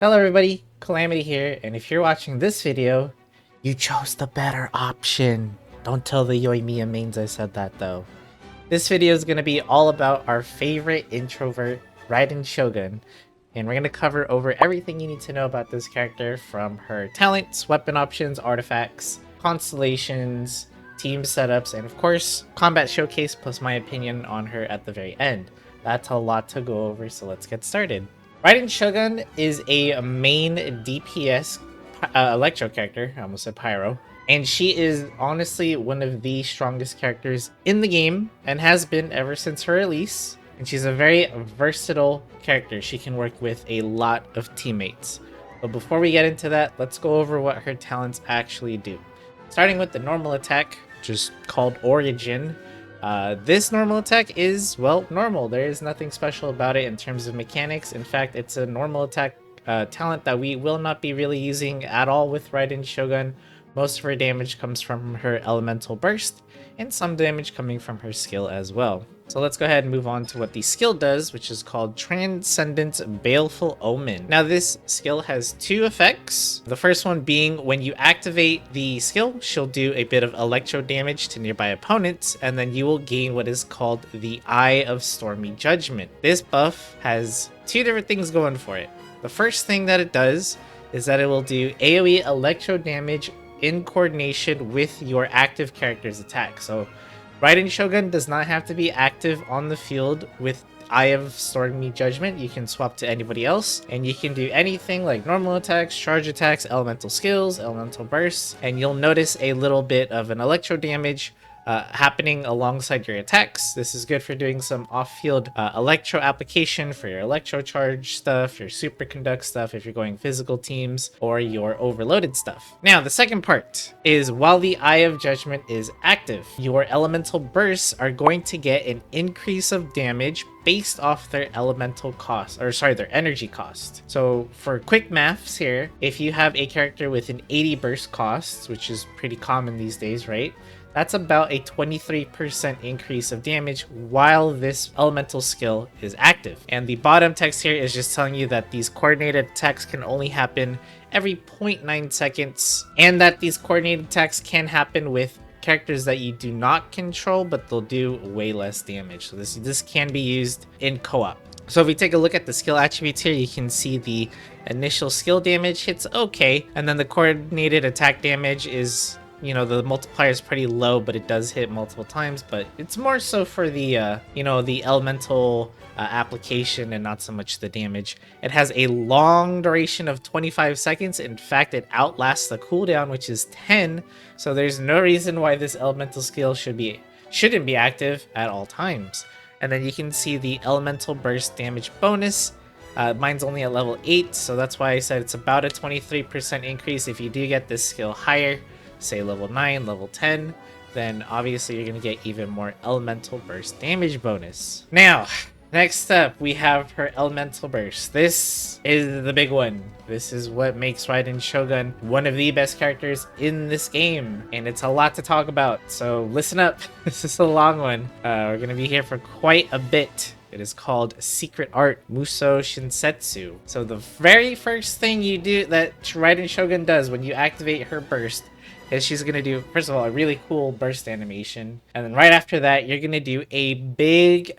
Hello everybody, Calamity here, and if you're watching this video, you chose the better option. Don't tell the Yoimiya mains I said that though. This video is going to be all about our favorite introvert, Raiden Shogun, and we're going to cover over everything you need to know about this character, from her talents, weapon options, artifacts, constellations, team setups, and of course, combat showcase plus my opinion on her at the very end. That's a lot to go over, so let's get started. Raiden Shogun is a main DPS electro character. I almost said pyro. And she is honestly one of the strongest characters in the game and has been ever since her release. And she's a very versatile character. She can work with a lot of teammates. But before we get into that, let's go over what her talents actually do. Starting with the normal attack, just called Origin. This normal attack is, well, normal. There is nothing special about it in terms of mechanics. In fact, it's a normal attack talent that we will not be really using at all with Raiden Shogun. Most of her damage comes from her elemental burst, and some damage coming from her skill as well. So let's go ahead and move on to what the skill does, which is called Transcendent Baleful Omen. Now this skill has two effects. The first one being when you activate the skill, she'll do a bit of electro damage to nearby opponents, and then you will gain what is called the Eye of Stormy Judgment. This buff has two different things going for it. The first thing that it does is that it will do AoE electro damage in coordination with your active character's attack. So Raiden Shogun does not have to be active on the field with Eye of Stormy Judgment. You can swap to anybody else, and you can do anything like normal attacks, charge attacks, elemental skills, elemental bursts, and you'll notice a little bit of an electro damage happening alongside your attacks. This is good for doing some off-field electro application for your electro charge stuff, your superconduct stuff if you're going physical teams, or your overloaded stuff. Now, the second part is while the Eye of Judgment is active, your elemental bursts are going to get an increase of damage based off their elemental cost, or sorry, their energy cost. So for quick maths here, if you have a character with an 80 burst cost, which is pretty common these days, right? That's about a 23% increase of damage while this elemental skill is active. And the bottom text here is just telling you that these coordinated attacks can only happen every 0.9 seconds, and that these coordinated attacks can happen with characters that you do not control, but they'll do way less damage. So this can be used in co-op. So if we take a look at the skill attributes here, you can see the initial skill damage hits okay, and then the coordinated attack damage is, you know, the multiplier is pretty low, but it does hit multiple times. But it's more so for the, you know, the elemental application and not so much the damage. It has a long duration of 25 seconds. In fact, it outlasts the cooldown, which is 10. So there's no reason why this elemental skill shouldn't be active at all times. And then you can see the elemental burst damage bonus. Mine's only at level 8, so that's why I said it's about a 23% increase. If you do get this skill higher, say level 9, level 10, then obviously you're going to get even more elemental burst damage bonus. Now, next up, we have her elemental burst. This is the big one. This is what makes Raiden Shogun one of the best characters in this game, and it's a lot to talk about, so listen up. This is a long one. We're going to be here for quite a bit. It is called Secret Art Muso Shinsetsu. So the very first thing you do that Raiden Shogun does when you activate her burst is she's going to do, first of all, a really cool burst animation. And then right after that, you're going to do a big,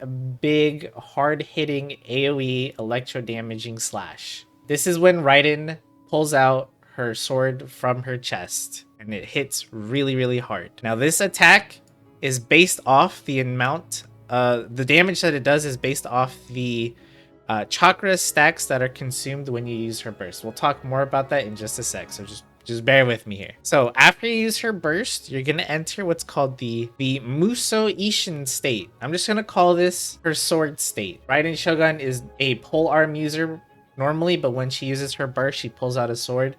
hard-hitting AoE electro-damaging slash. This is when Raiden pulls out her sword from her chest, and it hits really hard. Now, this attack is based off the amount, the damage that it does is based off the chakra stacks that are consumed when you use her burst. We'll talk more about that in just a sec, so just bear with me here. So after you use her burst, you're going to enter what's called the Muso Ishin state. I'm just going to call this her sword state. Raiden Shogun is a polearm user normally, but when she uses her burst, she pulls out a sword,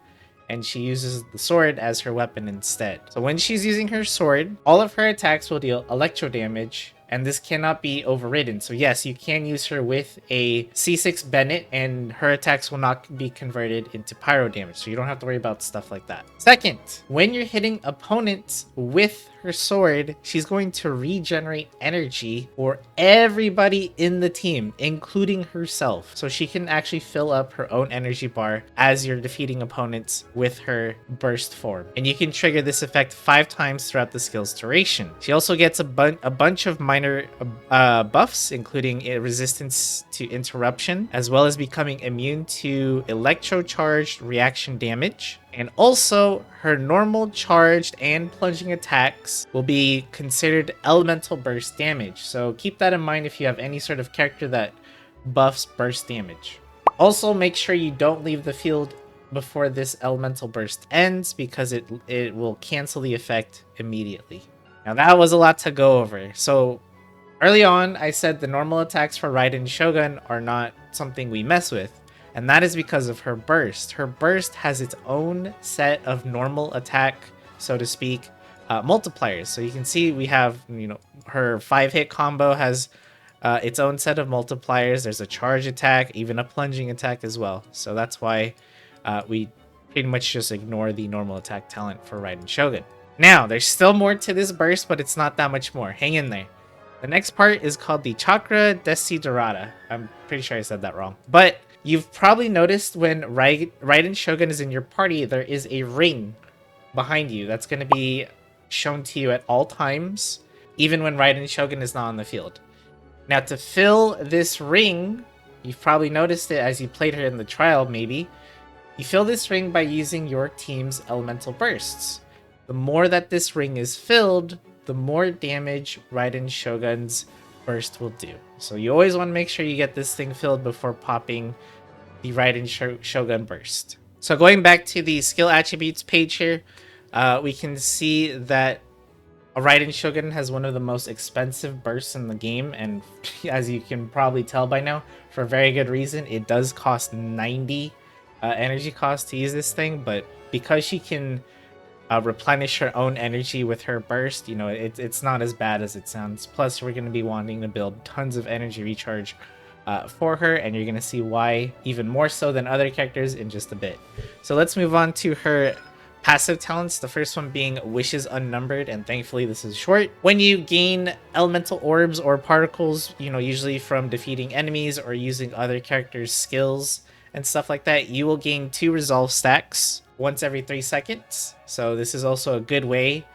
and she uses the sword as her weapon instead. So when she's using her sword, all of her attacks will deal electro damage, and this cannot be overridden. So yes, you can use her with a C6 Bennett, and her attacks will not be converted into pyro damage, so you don't have to worry about stuff like that. Second, when you're hitting opponents with her sword, she's going to regenerate energy for everybody in the team, including herself. So she can actually fill up her own energy bar as you're defeating opponents with her burst form. And you can trigger this effect 5 times throughout the skill's duration. She also gets a bunch of minor buffs, including a resistance to interruption, as well as becoming immune to electro-charged reaction damage. And also, her normal, charged, and plunging attacks will be considered elemental burst damage. So keep that in mind if you have any sort of character that buffs burst damage. Also, make sure you don't leave the field before this elemental burst ends, because it will cancel the effect immediately. Now that was a lot to go over. So early on, I said the normal attacks for Raiden Shogun are not something we mess with. And that is because of her burst. Her burst has its own set of normal attack, so to speak, multipliers. So you can see we have, her 5-hit combo has its own set of multipliers. There's a charge attack, even a plunging attack as well. So that's why we pretty much just ignore the normal attack talent for Raiden Shogun. Now, there's still more to this burst, but it's not that much more. Hang in there. The next part is called the Chakra Desiderata. I'm pretty sure I said that wrong. But you've probably noticed when Raiden Shogun is in your party, there is a ring behind you that's going to be shown to you at all times, even when Raiden Shogun is not on the field. Now, to fill this ring, you've probably noticed it as you played her in the trial, maybe. You fill this ring by using your team's elemental bursts. The more that this ring is filled, the more damage Raiden Shogun's burst will do. So you always want to make sure you get this thing filled before popping the Raiden Shogun burst. So going back to the skill attributes page here, we can see that a Raiden Shogun has one of the most expensive bursts in the game, and as you can probably tell by now, for a very good reason. It does cost 90 energy cost to use this thing, but because she can replenish her own energy with her burst, it's not as bad as it sounds. Plus, we're going to be wanting to build tons of energy recharge for her, and you're going to see why even more so than other characters in just a bit. So let's move on to her passive talents, the first one being Wishes Unnumbered, and thankfully this is short. When you gain elemental orbs or particles, usually from defeating enemies or using other characters' skills and stuff like that, you will gain 2 resolve stacks once every 3 seconds. So this is also a good way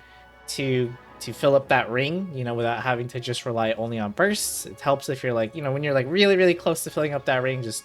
to fill up that ring, without having to just rely only on bursts. It helps if you're when you're really, really close to filling up that ring, just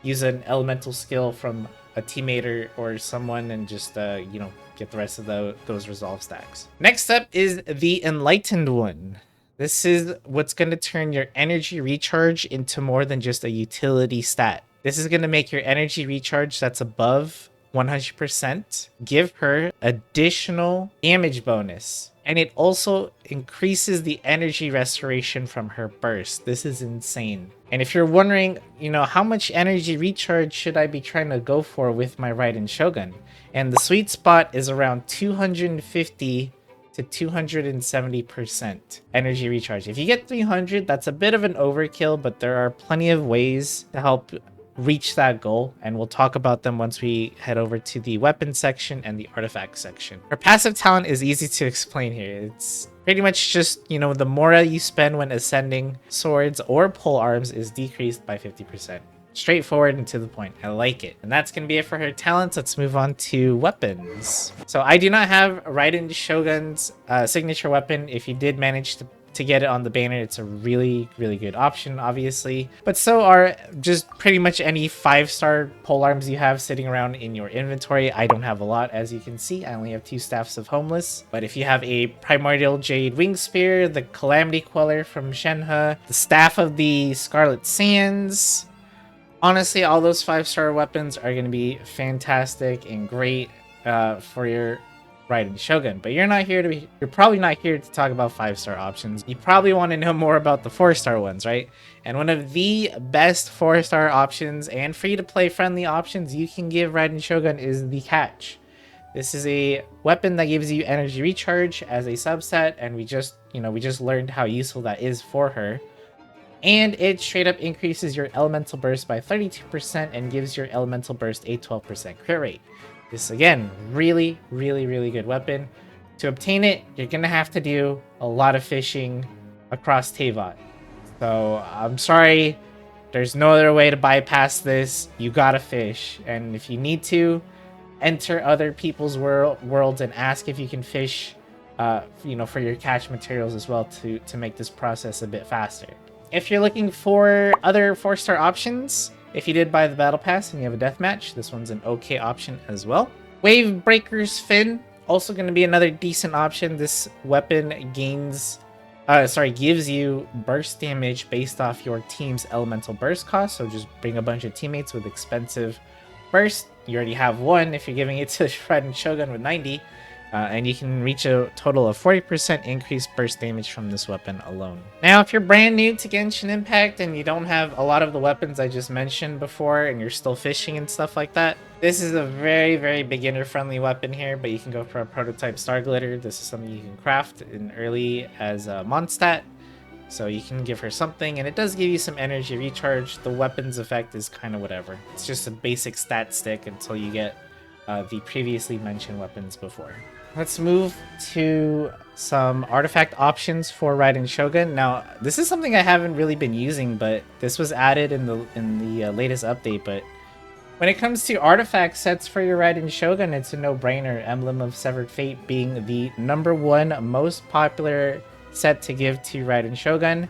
use an elemental skill from a teammate or someone and just, get the rest of those resolve stacks. Next up is the Enlightened one. This is what's going to turn your energy recharge into more than just a utility stat. This is going to make your energy recharge that's above 100% give her additional damage bonus, and it also increases the energy restoration from her burst. This is insane. And if you're wondering, how much energy recharge should I be trying to go for with my Raiden Shogun, and the sweet spot is around 250 to 270% energy recharge. If you get 300, that's a bit of an overkill, but there are plenty of ways to help reach that goal, and we'll talk about them once we head over to the weapon section and the artifact section. Her passive talent is easy to explain here. It's pretty much just, the mora you spend when ascending swords or pole arms is decreased by 50%. Straightforward and to the point. I like it. And that's going to be it for her talents. Let's move on to weapons. So I do not have Raiden Shogun's signature weapon. If you did manage to get it on the banner, it's a really, really good option, obviously. But so are just pretty much any 5-star polearms you have sitting around in your inventory. I don't have a lot, as you can see. I only have 2 Staffs of Homeless. But if you have a Primordial Jade Wing Spear, the Calamity Queller from Shenhe, the Staff of the Scarlet Sands, honestly, all those 5-star weapons are going to be fantastic and great for your Raiden Shogun. But you're probably not here to talk about 5-star options. You probably want to know more about the 4-star ones, right? And one of the best 4-star options and free to play friendly options you can give Raiden Shogun is the catch. This is a weapon that gives you energy recharge as a subset, and we just learned how useful that is for her. And it straight up increases your elemental burst by 32% and gives your elemental burst a 12% crit rate. This, again, really, really, really good weapon. To obtain it, you're going to have to do a lot of fishing across Teyvat. So I'm sorry, there's no other way to bypass this. You gotta fish. And if you need to, enter other people's worlds and ask if you can fish, for your catch materials as well to make this process a bit faster. If you're looking for other 4-star options, if you did buy the battle pass and you have a deathmatch, this one's an okay option as well. Wave Breaker's Fin, also going to be another decent option. This weapon gives you burst damage based off your team's elemental burst cost. So just bring a bunch of teammates with expensive burst. You already have one if you're giving it to Raiden Shogun with 90. And you can reach a total of 40% increased burst damage from this weapon alone. Now, if you're brand new to Genshin Impact and you don't have a lot of the weapons I just mentioned before and you're still fishing and stuff like that, this is a very, very beginner-friendly weapon here, but you can go for a prototype Star Glitter. This is something you can craft in early as a Mondstadt. So you can give her something, and it does give you some energy recharge. The weapon's effect is kind of whatever. It's just a basic stat stick until you get the previously mentioned weapons before. Let's move to some artifact options for Raiden Shogun. Now, this is something I haven't really been using, but this was added in the latest update. But when it comes to artifact sets for your Raiden Shogun, it's a no-brainer. Emblem of Severed Fate being the #1 most popular set to give to Raiden Shogun.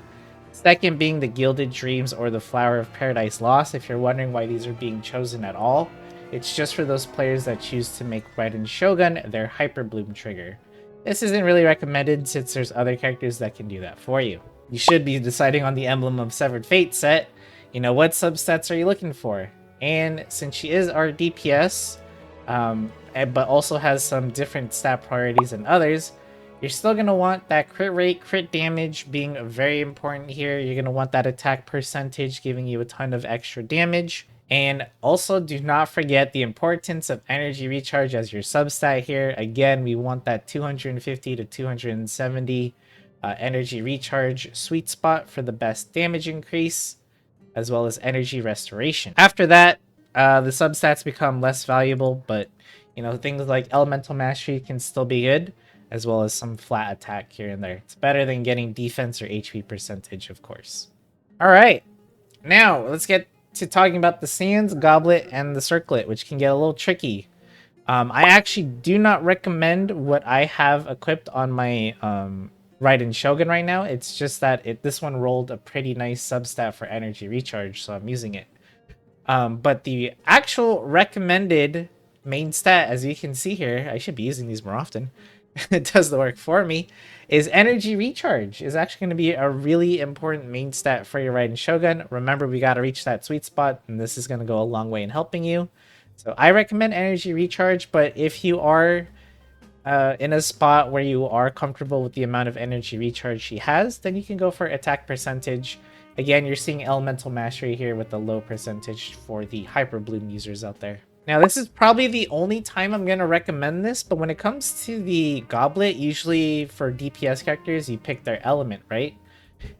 Second being the Gilded Dreams or the Flower of Paradise Lost. If you're wondering why these are being chosen at all, it's just for those players that choose to make Raiden Shogun their Hyper Bloom trigger. This isn't really recommended since there's other characters that can do that for you. You should be deciding on the Emblem of Severed Fate set. What subsets are you looking for? And since she is our DPS, but also has some different stat priorities than others, you're still going to want that crit rate, crit damage being very important here. You're going to want that attack percentage giving you a ton of extra damage. And also do not forget the importance of energy recharge as your substat here. Again, we want that 250 to 270 energy recharge sweet spot for the best damage increase, as well as energy restoration. After that, the substats become less valuable, but things like elemental mastery can still be good, as well as some flat attack here and there. It's better than getting defense or HP percentage, of course. All right, now let's get to talking about the Sands, Goblet, and the Circlet, which can get a little tricky. I actually do not recommend what I have equipped on my Raiden Shogun right now. It's just that this one rolled a pretty nice substat for energy recharge, so I'm using it. But the actual recommended main stat, as you can see here, I should be using these more often. It does the work for me, is energy recharge is actually going to be a really important main stat for your Raiden Shogun. Remember, we got to reach that sweet spot, and this is going to go a long way in helping you. So I recommend energy recharge, but if you are in a spot where you are comfortable with the amount of energy recharge she has, then you can go for attack percentage. Again, you're seeing elemental mastery here with the low percentage for the Hyper Bloom users out there. Now, this is probably the only time I'm going to recommend this, but when it comes to the Goblet, usually for DPS characters, you pick their element, right?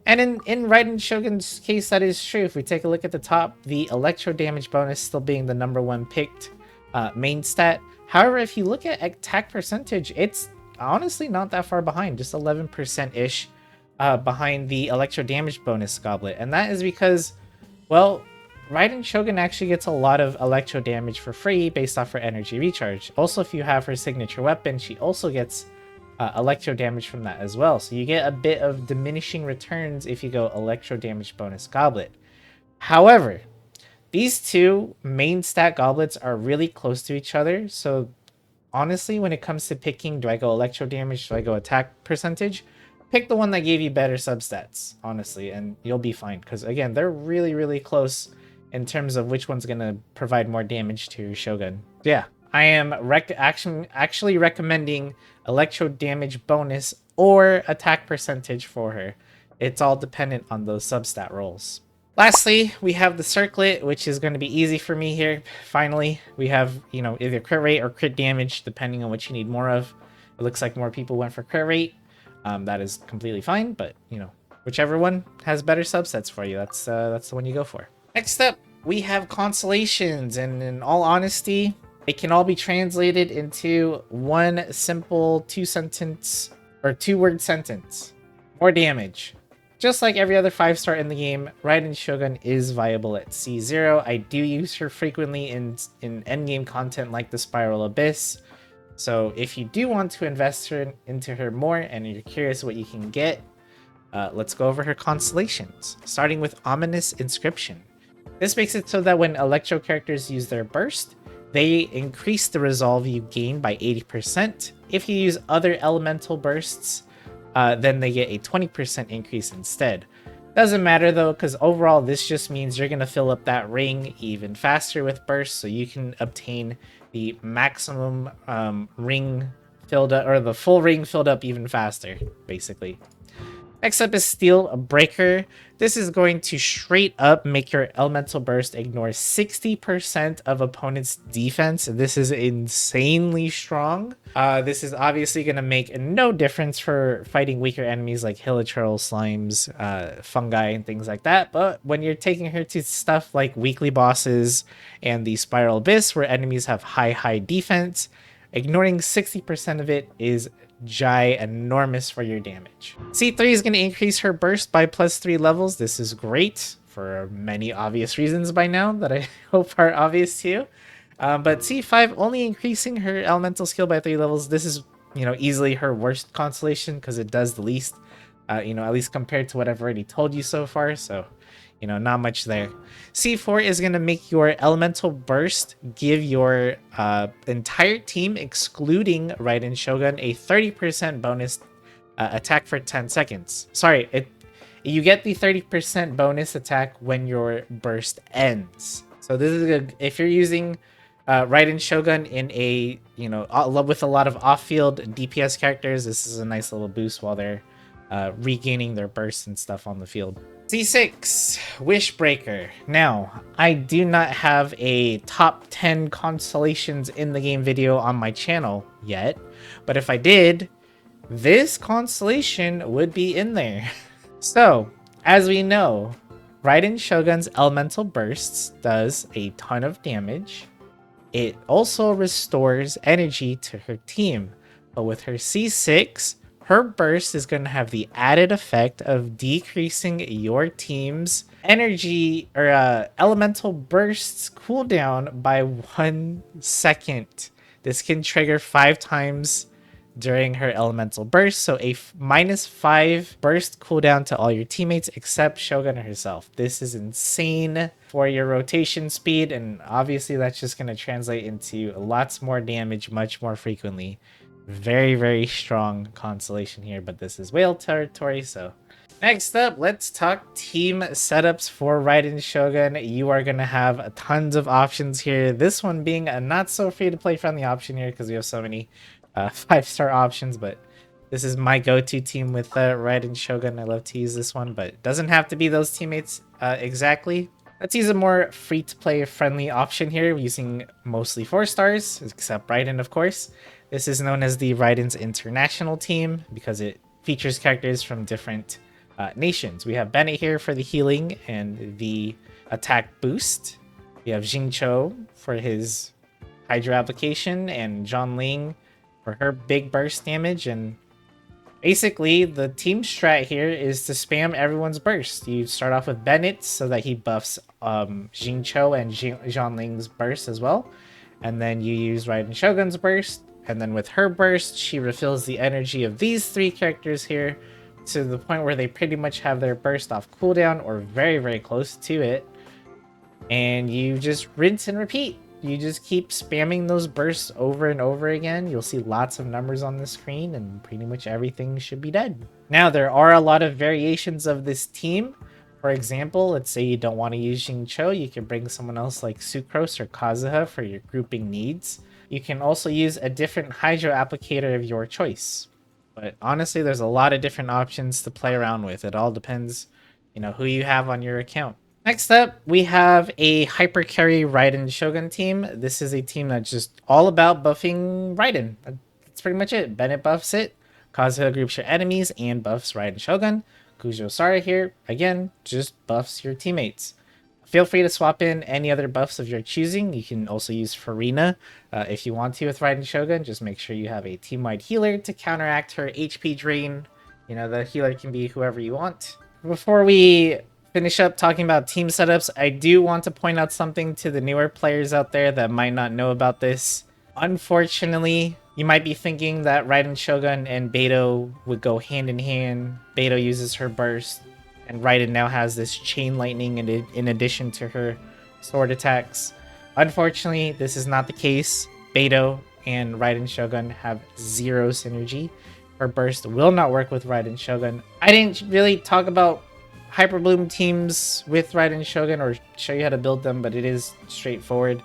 And in Raiden Shogun's case, that is true. If we take a look at the top, the electro damage bonus still being the #1 picked main stat. However, if you look at attack percentage, it's honestly not that far behind, just 11%-ish behind the electro damage bonus Goblet. And that is because, well, Raiden Shogun actually gets a lot of electro damage for free based off her energy recharge. Also, if you have her signature weapon, she also gets electro damage from that as well. So you get a bit of diminishing returns if you go electro damage bonus Goblet. However, these two main stat goblets are really close to each other. So honestly, when it comes to picking, do I go electro damage, do I go attack percentage? Pick the one that gave you better substats, honestly, and you'll be fine. Because again, they're really, really close in terms of which one's going to provide more damage to your Shogun. Yeah, I am actually recommending electro damage bonus or attack percentage for her. It's all dependent on those substat rolls. Lastly, we have the circlet, which is going to be easy for me here. Finally, we have, either crit rate or crit damage, depending on what you need more of. It looks like more people went for crit rate. That is completely fine, but, whichever one has better subsets for you, that's the one you go for. Next up, we have Constellations, and in all honesty, it can all be translated into one simple two-word sentence. More damage. Just like every other 5-star in the game, Raiden Shogun is viable at C0. I do use her frequently in endgame content like the Spiral Abyss. So if you do want to invest into her more and you're curious what you can get, let's go over her constellations, starting with Ominous Inscription. This makes it so that when Electro characters use their burst, they increase the resolve you gain by 80%. If you use other elemental bursts, then they get a 20% increase instead. Doesn't matter though, because overall this just means you're going to fill up that ring even faster with bursts, so you can obtain the maximum ring filled up, or the full ring filled up even faster, basically. Next up is Steel Breaker. This is going to straight up make your elemental burst ignore 60% of opponent's defense. This is insanely strong. This is obviously going to make no difference for fighting weaker enemies like hilichurl, slimes, fungi, and things like that. But when you're taking her to stuff like weekly bosses and the Spiral Abyss, where enemies have high defense, ignoring 60% of it is ginormous for your damage. C3 is going to increase her burst by +3 levels. This is great for many obvious reasons by now that I hope are obvious to you. But C5 only increasing her elemental skill by 3 levels. This is, easily her worst constellation because it does the least, at least compared to what I've already told you so far. So, not much there. C4 is going to make your elemental burst give your entire team, excluding Raiden Shogun, a 30% bonus attack for 10 seconds. Sorry, you get the 30% bonus attack when your burst ends. So this is good if you're using Raiden Shogun in a, with a lot of off-field DPS characters. This is a nice little boost while they're regaining their bursts and stuff on the field. C6, Wishbreaker. Now, I do not have a top 10 constellations in the game video on my channel yet, but if I did, this constellation would be in there. So, as we know, Raiden Shogun's elemental bursts does a ton of damage. It also restores energy to her team, but with her C6, her burst is going to have the added effect of decreasing your team's energy or elemental bursts cooldown by 1 second. This can trigger 5 times during her elemental burst, so a -5 burst cooldown to all your teammates except Shogun herself. This is insane for your rotation speed, and obviously that's just going to translate into lots more damage much more frequently. Very strong constellation here, but this is whale territory. So next up, let's talk team setups for Raiden Shogun. You are going to have tons of options here, this one being a not so free to play friendly option here because we have so many 5-star options, but this is my go-to team with Raiden Shogun. I love to use this one, but it doesn't have to be those teammates exactly. Let's use a more free-to-play friendly option here, using mostly 4 stars, except Raiden, of course. This is known as the Raiden's International Team because it features characters from different nations. We have Bennett here for the healing and the attack boost. We have Jingcho for his Hydra application, and John Ling for her big burst damage. And basically, the team strat here is to spam everyone's burst. You start off with Bennett so that he buffs Jingcho and John Ling's burst as well. And then you use Raiden Shogun's burst. And then with her burst, she refills the energy of these 3 characters here to the point where they pretty much have their burst off cooldown or very close to it. And you just rinse and repeat. You just keep spamming those bursts over and over again. You'll see lots of numbers on the screen and pretty much everything should be dead. Now, there are a lot of variations of this team. For example, let's say you don't want to use Jingcho, you can bring someone else like Sucrose or Kazuha for your grouping needs. You can also use a different Hydro applicator of your choice. But honestly, there's a lot of different options to play around with. It all depends, who you have on your account. Next up, we have a Hyper Carry Raiden Shogun team. This is a team that's just all about buffing Raiden. That's pretty much it. Bennett buffs it, Kazuha groups your enemies, and buffs Raiden Shogun. Kujo Sara here, again, just buffs your teammates. Feel free to swap in any other buffs of your choosing. You can also use Farina if you want to with Raiden Shogun. Just make sure you have a team-wide healer to counteract her HP drain. You know, the healer can be whoever you want. Before we finish up talking about team setups, I do want to point out something to the newer players out there that might not know about this. Unfortunately, you might be thinking that Raiden Shogun and Beto would go hand in hand. Beto uses her burst, and Raiden now has this chain lightning in addition to her sword attacks. Unfortunately, this is not the case. Beto and Raiden Shogun have zero synergy. Her burst will not work with Raiden Shogun. I didn't really talk about Hyper Bloom teams with Raiden Shogun or show you how to build them, but it is straightforward.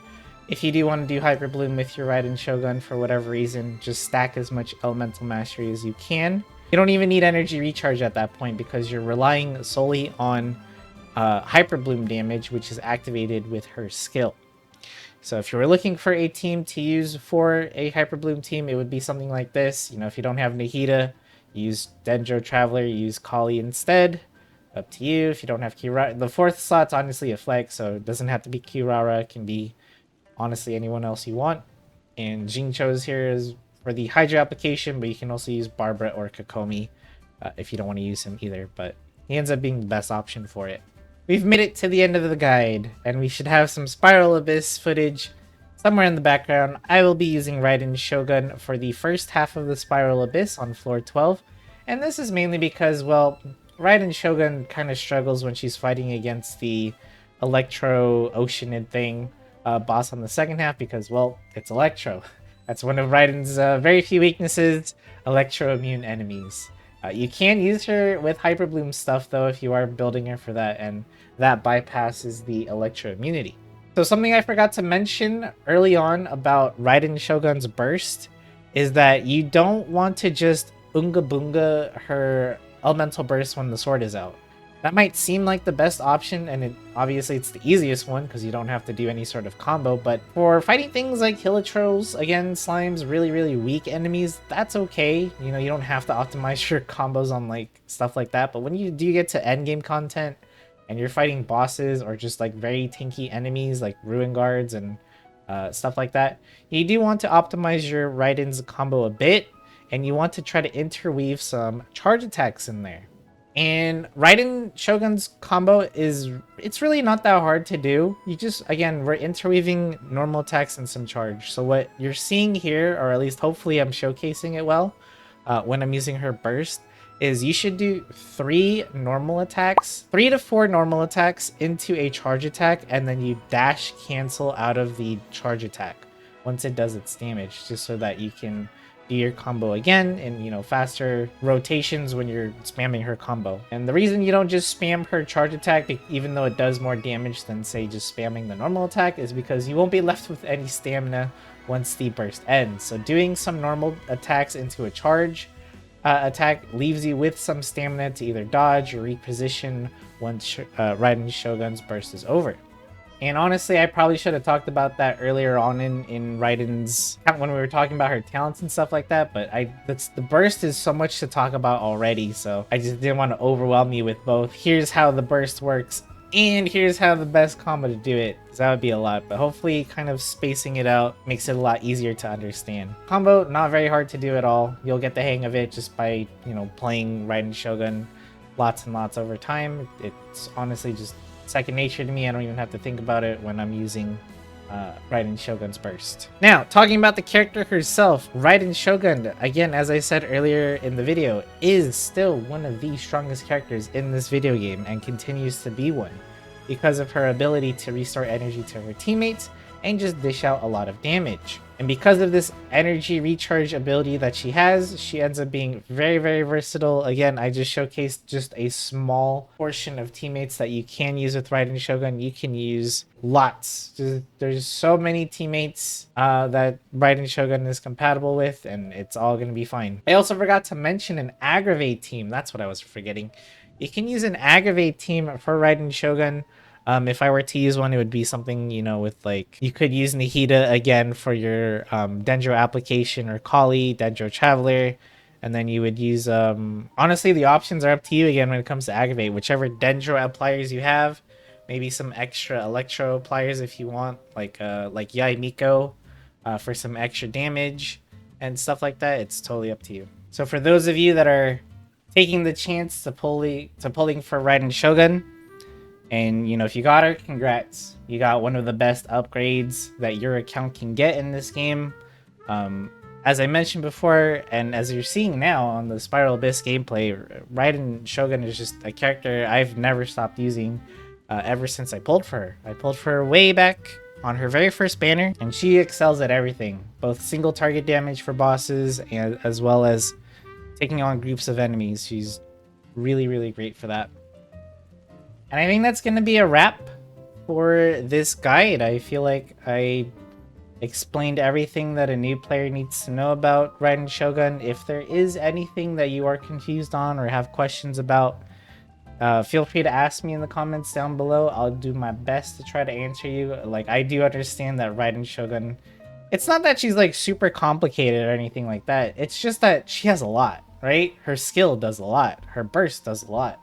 If you do want to do Hyper Bloom with your Raiden Shogun for whatever reason, just stack as much Elemental Mastery as you can. You don't even need Energy Recharge at that point because you're relying solely on Hyper Bloom damage, which is activated with her skill. So if you were looking for a team to use for a Hyper Bloom team, it would be something like this. You know, if you don't have Nahida, use Dendro Traveler, use Kali instead. Up to you. If you don't have Kirara, the fourth slot's honestly a flex, so it doesn't have to be Kirara. It can be honestly anyone else you want. And Jincho's here is for the Hydra application, but you can also use Barbara or Kokomi if you don't want to use him either. But he ends up being the best option for it. We've made it to the end of the guide, and we should have some Spiral Abyss footage somewhere in the background. I will be using Raiden Shogun for the first half of the Spiral Abyss on floor 12, and this is mainly because, well, Raiden Shogun kind of struggles when she's fighting against the Electro Oceanid thing boss on the second half because, well, it's Electro. That's one of Raiden's very few weaknesses, Electro immune enemies. You can use her with Hyper Bloom stuff though if you are building her for that, and that bypasses the Electro immunity. So something I forgot to mention early on about Raiden Shogun's burst is that you don't want to just Unga Bunga her Elemental Burst when the sword is out. That might seem like the best option, and obviously it's the easiest one because you don't have to do any sort of combo, but for fighting things like Hilichurls, again, Slime's really weak enemies, that's okay. You know, you don't have to optimize your combos on like stuff like that, but when you do get to endgame content and you're fighting bosses or just like very tanky enemies like Ruin Guards and stuff like that, you do want to optimize your Raiden's combo a bit, and you want to try to interweave some charge attacks in there. And Raiden Shogun's combo it's really not that hard to do. You just, again, we're interweaving normal attacks and some charge. So what you're seeing here, or at least hopefully I'm showcasing it well when I'm using her burst, is you should do 3 to 4 normal attacks into a charge attack, and then you dash cancel out of the charge attack once it does its damage, just so that you can do your combo again in, you know, faster rotations when you're spamming her combo. And the reason you don't just spam her charge attack, even though it does more damage than, say, just spamming the normal attack, is because you won't be left with any stamina once the burst ends. So doing some normal attacks into a charge attack leaves you with some stamina to either dodge or reposition once Raiden Shogun's burst is over. And honestly, I probably should have talked about that earlier on in Raiden's, when we were talking about her talents and stuff like that, but the burst is so much to talk about already, so I just didn't want to overwhelm you with both. Here's how the burst works, and here's how the best combo to do it, because that would be a lot, but hopefully kind of spacing it out makes it a lot easier to understand. Combo, not very hard to do at all. You'll get the hang of it just by, you know, playing Raiden Shogun lots and lots over time. It's honestly just second nature to me. I don't even have to think about it when I'm using Raiden Shogun's burst. Now, talking about the character herself, Raiden Shogun, again, as I said earlier in the video, is still one of the strongest characters in this video game and continues to be one because of her ability to restore energy to her teammates and just dish out a lot of damage. And because of this energy recharge ability that she has, she ends up being very versatile. Again, I just showcased just a small portion of teammates that you can use with Raiden Shogun. You can use lots. There's so many teammates that Raiden Shogun is compatible with, and it's all going to be fine. I also forgot to mention an Aggravate team. That's what I was forgetting. You can use an Aggravate team for Raiden Shogun. If I were to use one, it would be something, you know, with like, you could use Nihida again for your Dendro application, or Kali, Dendro Traveler. And then you would use, honestly, the options are up to you again when it comes to Aggravate. Whichever Dendro appliers you have, maybe some extra Electro appliers if you want, like Yai Miko for some extra damage and stuff like that. It's totally up to you. So for those of you that are taking the chance to pulling for Raiden Shogun, and, you know, if you got her, congrats. You got one of the best upgrades that your account can get in this game. As I mentioned before, and as you're seeing now on the Spiral Abyss gameplay, Raiden Shogun is just a character I've never stopped using ever since I pulled for her. I pulled for her way back on her very first banner, and she excels at everything. Both single target damage for bosses, and as well as taking on groups of enemies. She's really, really great for that. And I think that's going to be a wrap for this guide. I feel like I explained everything that a new player needs to know about Raiden Shogun. If there is anything that you are confused on or have questions about, feel free to ask me in the comments down below. I'll do my best to try to answer you. Like, I do understand that Raiden Shogun, it's not that she's like super complicated or anything like that. It's just that she has a lot, right? Her skill does a lot. Her burst does a lot.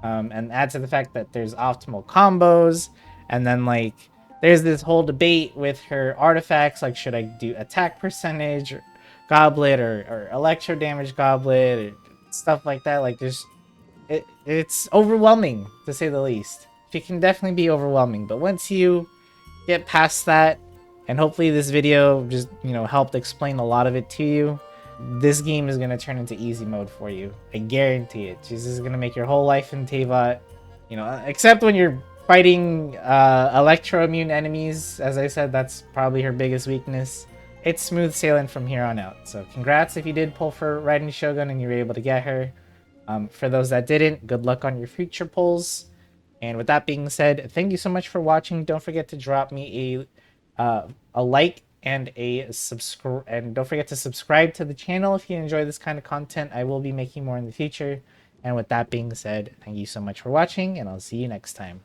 And add to the fact that there's optimal combos, and then like there's this whole debate with her artifacts, like should I do attack percentage or goblet or electro damage goblet or stuff like that. Like it's overwhelming, to say the least. It can definitely be overwhelming, but once you get past that, and hopefully this video just, you know, helped explain a lot of it to you, this game is going to turn into easy mode for you. I guarantee it. This is going to make your whole life in Teyvat, you know, except when you're fighting electro-immune enemies. As I said, that's probably her biggest weakness. It's smooth sailing from here on out. So congrats if you did pull for Raiden Shogun and you were able to get her. For those that didn't, good luck on your future pulls. And with that being said, thank you so much for watching. Don't forget to drop me a like and and don't forget to subscribe to the channel if you enjoy this kind of content. I will be making more in the future. And with that being said, thank you so much for watching, and I'll see you next time.